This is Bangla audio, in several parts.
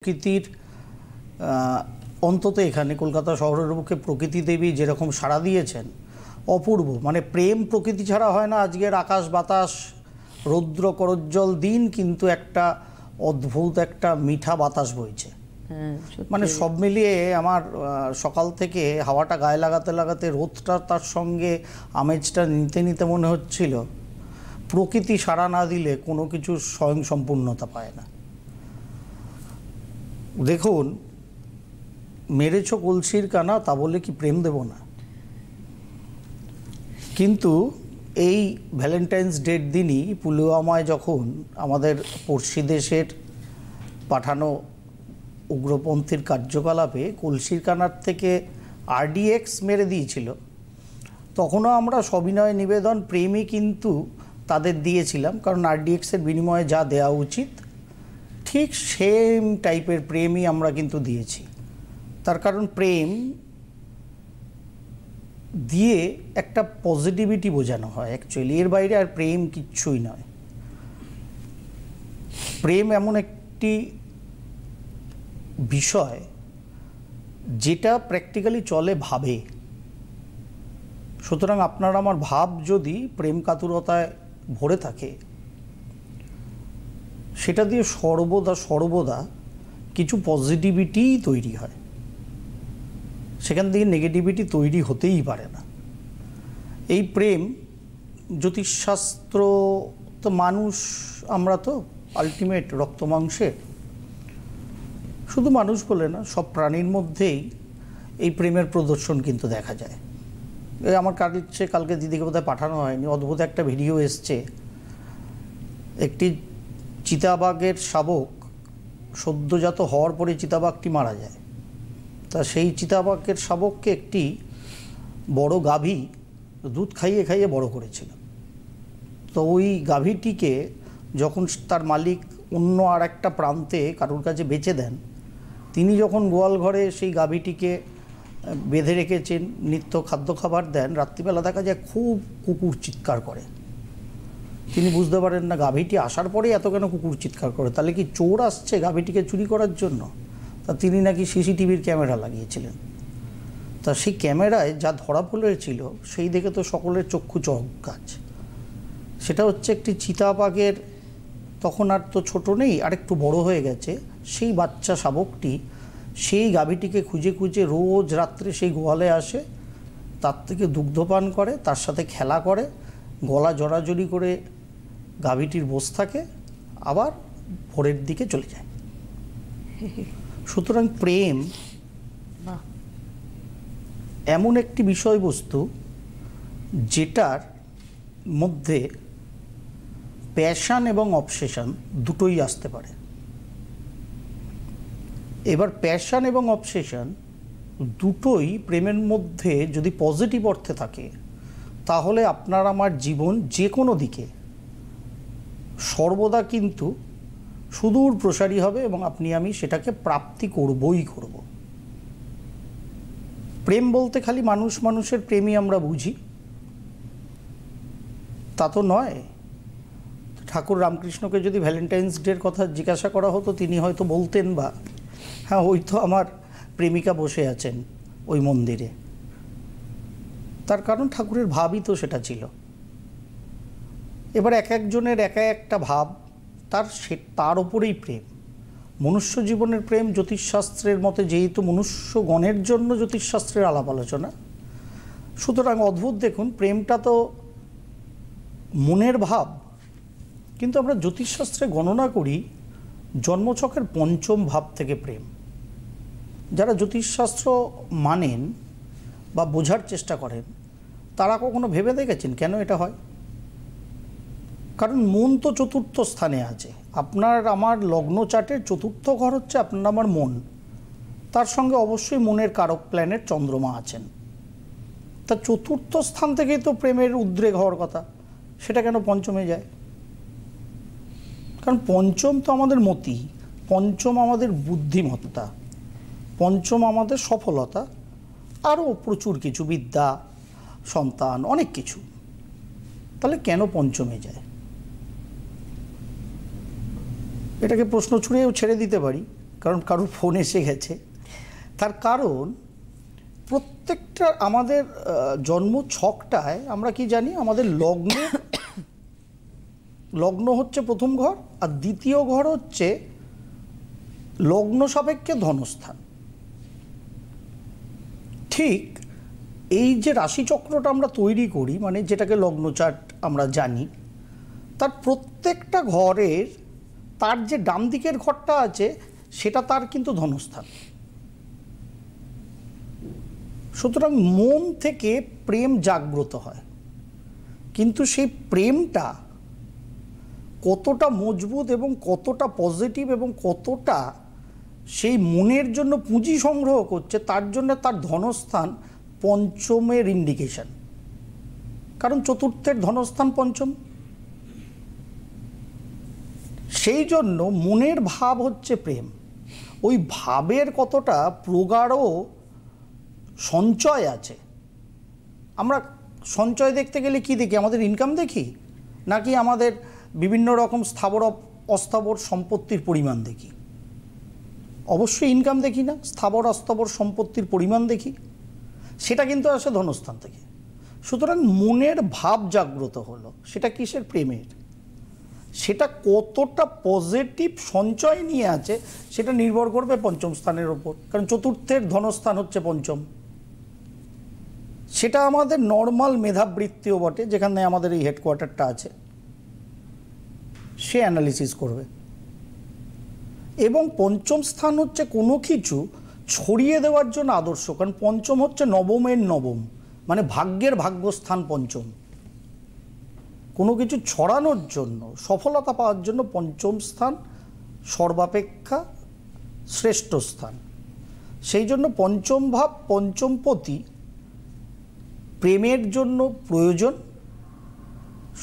প্রকৃতির অন্তত এখানে কলকাতা শহরের বুকে প্রকৃতি দেবী যেরকম সাড়া দিয়েছেন অপূর্ব। মানে প্রেম প্রকৃতি ছাড়া হয় না। আজকের আকাশ বাতাস রৌদ্র করজ্জ্বল দিন, কিন্তু একটা অদ্ভুত একটা মিঠা বাতাস বইছে। মানে সব মিলিয়ে আমার সকাল থেকে হাওয়াটা গায়ে লাগাতে লাগাতে রোদটা তার সঙ্গে আমেজটা নিতে নিতে মনে হচ্ছিল প্রকৃতি সাড়া না দিলে কোনো কিছু স্বয়ং সম্পূর্ণতা পায় না। দেখুন, মেরেছ কলসির কানা, তা বলে কি প্রেম দেব না? কিন্তু এই ভ্যালেন্টাইন্স ডের দিনই পুলওয়ামায় যখন আমাদের পড়শি দেশের পাঠানো উগ্রপন্থীর কার্যকলাপে কলসির কানার থেকে RDX মেরে দিয়েছিল, তখনও আমরা সবিনয় নিবেদন প্রেমই কিন্তু তাদের দিয়েছিলাম। কারণ RDX-এর বিনিময়ে যা দেওয়া উচিত ঠিক সেম টাইপের প্রেমই আমরা কিন্তু দিয়েছি। তার কারণ প্রেম দিয়ে একটা পজিটিভিটি বোঝানো হয় অ্যাকচুয়ালি, এর বাইরে আর প্রেম কিচ্ছুই নয়। প্রেম এমন একটি বিষয় যেটা প্র্যাকটিক্যালি চলে ভাবে। সুতরাং আপনার আমার ভাব যদি প্রেম কাতুরতায় ভরে থাকে, সেটা দিয়ে সর্বদা কিছু পজিটিভিটি তৈরি হয়, সেখান থেকে নেগেটিভিটি তৈরি হতেই পারে না। এই প্রেম জ্যোতিষশাস্ত্র তো মানুষ, আমরা তো আলটিমেট রক্ত মাংসে, শুধু মানুষ বলে না, সব প্রাণীর মধ্যেই এই প্রেমের প্রদর্শন কিন্তু দেখা যায়। এই আমার কালকে দিদিকে বোধহয় পাঠানো হয়নি, অদ্ভুত একটা ভিডিও এসছে। একটি চিতাবাঘের শাবক সদ্যজাত হওয়ার পরে চিতাবাঘটি মারা যায়। তা সেই চিতাবাঘের শাবককে একটি বড় গাভী দুধ খাইয়ে খাইয়ে বড় করেছিল। তো ওই গাভীটিকে যখন তার মালিক অন্য আর একটা প্রান্তে কারোর কাছে বেচে দেন, তিনি যখন গোয়াল ঘরে সেই গাভীটিকে বেঁধে রেখেছেন, নিত্য খাদ্য খাবার দেন, রাত্রিবেলা দেখা যায় খুব কুকুর চিৎকার করে। তিনি বুঝতে পারেন না গাভীটি আসার পরে এত কেন কুকুর চিৎকার করে, তাহলে কি চোর আসছে গাভীটিকে চুরি করার জন্য? তা তিনি নাকি CCTV-র ক্যামেরা লাগিয়েছিলেন। তা সেই ক্যামেরায় যা ধরা পড়েছিল সেই দেখে তো সকলের চক্ষু চৌকাচ। সেটা হচ্ছে একটি চিতাবাঘের, তখন আর তো ছোটো নেই, আর একটু বড় হয়ে গেছে, সেই বাচ্চা শাবকটি সেই গাভীটিকে খুঁজে খুঁজে রোজ রাত্রে সেই গোয়ালে আসে, তার থেকে দুগ্ধপান করে, তার সাথে খেলা করে, গলা জড়াজড়ি করে গাভীটির বস থাকে, আবার ভোরের দিকে চলে যায়। সুতরাং প্রেম এমন একটি বিষয়বস্তু যেটার মধ্যে প্যাশন এবং অবসেশন দুটোই আসতে পারে। এবার প্যাশন এবং অবসেশন দুটোই প্রেমের মধ্যে যদি পজিটিভ অর্থে থাকে, তাহলে আপনার আমার জীবন যে কোনো দিকে সর্বদা কিন্তু সুদূর প্রসারী হবে এবং আপনি আমি সেটাকে প্রাপ্তি করবই করব। প্রেম বলতে খালি মানুষ মানুষের প্রেমই আমরা বুঝি তা তো নয়। ঠাকুর রামকৃষ্ণকে যদি ভ্যালেন্টাইন্স ডের কথা জিজ্ঞাসা করা হতো, তিনি হয়তো বলতেন, বা হ্যাঁ ওই তো আমার প্রেমিকা বসে আছেন ওই মন্দিরে। তার কারণ ঠাকুরের ভাবই তো সেটা ছিল। এবার এক একজনের একটা ভাব, তার ওপরেই প্রেম। মনুষ্য জীবনের প্রেম জ্যোতিষশাস্ত্রের মতে, যেহেতু মনুষ্যগণের জন্য জ্যোতিষশাস্ত্রের আলাপ আলোচনা, সুতরাং অদ্ভুত দেখুন, প্রেমটা তো মনের ভাব, কিন্তু আমরা জ্যোতিষশাস্ত্রে গণনা করি জন্মছকের পঞ্চম ভাব থেকে প্রেম। যারা জ্যোতিষশাস্ত্র মানেন বা বোঝার চেষ্টা করেন, তারা কখনো ভেবে দেখেছেন কেন এটা হয়? কারণ মন তো চতুর্থ স্থানে আছে। আপনার আমার লগ্ন চার্টের চতুর্থ ঘর হচ্ছে আপনার আমার মন, তার সঙ্গে অবশ্যই মনের কারক প্ল্যানেট চন্দ্রমা আছেন। তা চতুর্থ স্থান থেকেই তো প্রেমের উদ্রেক হওয়ার কথা, সেটা কেন পঞ্চমে যায়? কারণ পঞ্চম তো আমাদের মতি, পঞ্চম আমাদের বুদ্ধিমত্তা, পঞ্চম আমাদের সফলতা, আরও প্রচুর কিছু, বিদ্যা, সন্তান, অনেক কিছু। তাহলে কেন পঞ্চমে যায়? এটাকে প্রশ্ন ছুঁড়েও ছেড়ে দিতে পারি, কারণ কারোর ফোন এসে গেছে। তার কারণ প্রত্যেকটা আমাদের জন্ম ছকটায় আমরা কি জানি, আমাদের লগ্ন হচ্ছে প্রথম ঘর, আর দ্বিতীয় ঘর হচ্ছে লগ্ন সাপেক্ষে ধনস্থান। ঠিক এই যে রাশিচক্রটা আমরা তৈরি করি, মানে যেটাকে লগ্ন চার্ট আমরা জানি, তার প্রত্যেকটা ঘরের তার যে ডান দিকের ঘরটা আছে সেটা তার কিন্তু ধনস্থান। সুতরাং মন থেকে প্রেম জাগ্রত হয়, কিন্তু সেই প্রেমটা কতটা মজবুত এবং কতটা পজিটিভ এবং কতটা সেই মনের জন্য পুঁজি সংগ্রহ করছে, তার জন্য তার ধনস্থান পঞ্চমের ইন্ডিকেশন। কারণ চতুর্থের ধনস্থান পঞ্চম। সেই জন্য মনের ভাব হচ্ছে প্রেম। ওই ভাবের কতটা প্রগাঢ় সঞ্চয় আছে। আমরা সঞ্চয় দেখতে গেলে কি দেখি? আমাদের ইনকাম দেখি, নাকি আমাদের বিভিন্ন রকম স্থাবর অস্থাবর সম্পত্তির পরিমাণ দেখি? অবশ্যই ইনকাম দেখি না, স্থাবর অস্থাবর সম্পত্তির পরিমাণ দেখি। সেটা কিন্তু আসে ধনস্থান থেকে। সুতরাং মনের ভাব জাগ্রত হলো, সেটা কিসের? প্রেমের। সেটা কতটা পজিটিভ সঞ্চয় নিয়ে আছে সেটা নির্ভর করবে পঞ্চম স্থানের ওপর। কারণ চতুর্থের ধনস্থান হচ্ছে পঞ্চম। সেটা আমাদের নর্মাল মেধাবৃত্তিও বটে, যেখানে আমাদের এই হেডকোয়ার্টারটা আছে, সে অ্যানালিসিস করবে। এবং পঞ্চম স্থান হচ্ছে কোনো কিছু ছড়িয়ে দেওয়ার জন্য আদর্শ। কারণ পঞ্চম হচ্ছে নবমের নবম, মানে ভাগ্যের ভাগ্যস্থান পঞ্চম। কোনো কিছু ছড়ানোর জন্য, সফলতা পাওয়ার জন্য পঞ্চম স্থান সর্বাপেক্ষা শ্রেষ্ঠ স্থান। সেই জন্য পঞ্চম ভাব, পঞ্চমপতি প্রেমের জন্য প্রয়োজন।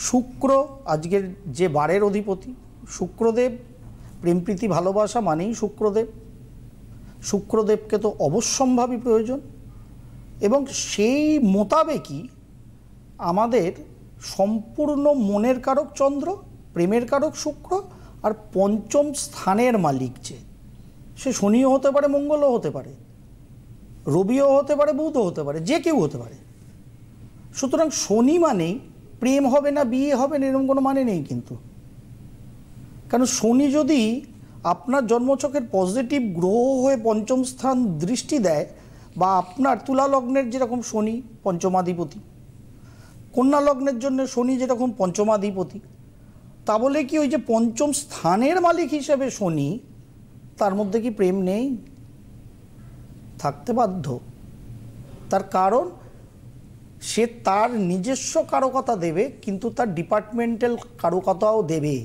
শুক্র আজকের যে বারের অধিপতি, শুক্রদেব, প্রেম প্রীতি ভালোবাসা মানেই শুক্রদেব। শুক্রদেবকে তো অবশ্যম্ভাবী প্রয়োজন। এবং সেই মোতাবেকই আমাদের সম্পূর্ণ মনের কারক চন্দ্র, প্রেমের কারক শুক্র, আর পঞ্চম স্থানের মালিক যে, সে শনিও হতে পারে, মঙ্গলও হতে পারে, রবিও হতে পারে, বুধও হতে পারে, যে কেউ হতে পারে। সুতরাং শনি মানেই প্রেম হবে না, বিয়ে হবে না, এরকম কোনো মানে নেই কিন্তু। কারণ শনি যদি আপনার জন্মছকের পজিটিভ গ্রহ হয়ে পঞ্চম স্থান দৃষ্টি দেয়, বা আপনার তুলা লগ্নের যেরকম শনি পঞ্চমাধিপতি, কন্যা লগ্নের জন্য শনি যেরকম পঞ্চমাধিপতি, তা বলে কি ওই যে পঞ্চম স্থানের মালিক হিসেবে শনি, তার মধ্যে কি প্রেম নেই? থাকতে বাধ্য। তার কারণ সে তার নিজস্ব কারকতা দেবে, কিন্তু তার ডিপার্টমেন্টাল কারকতাও দেবে।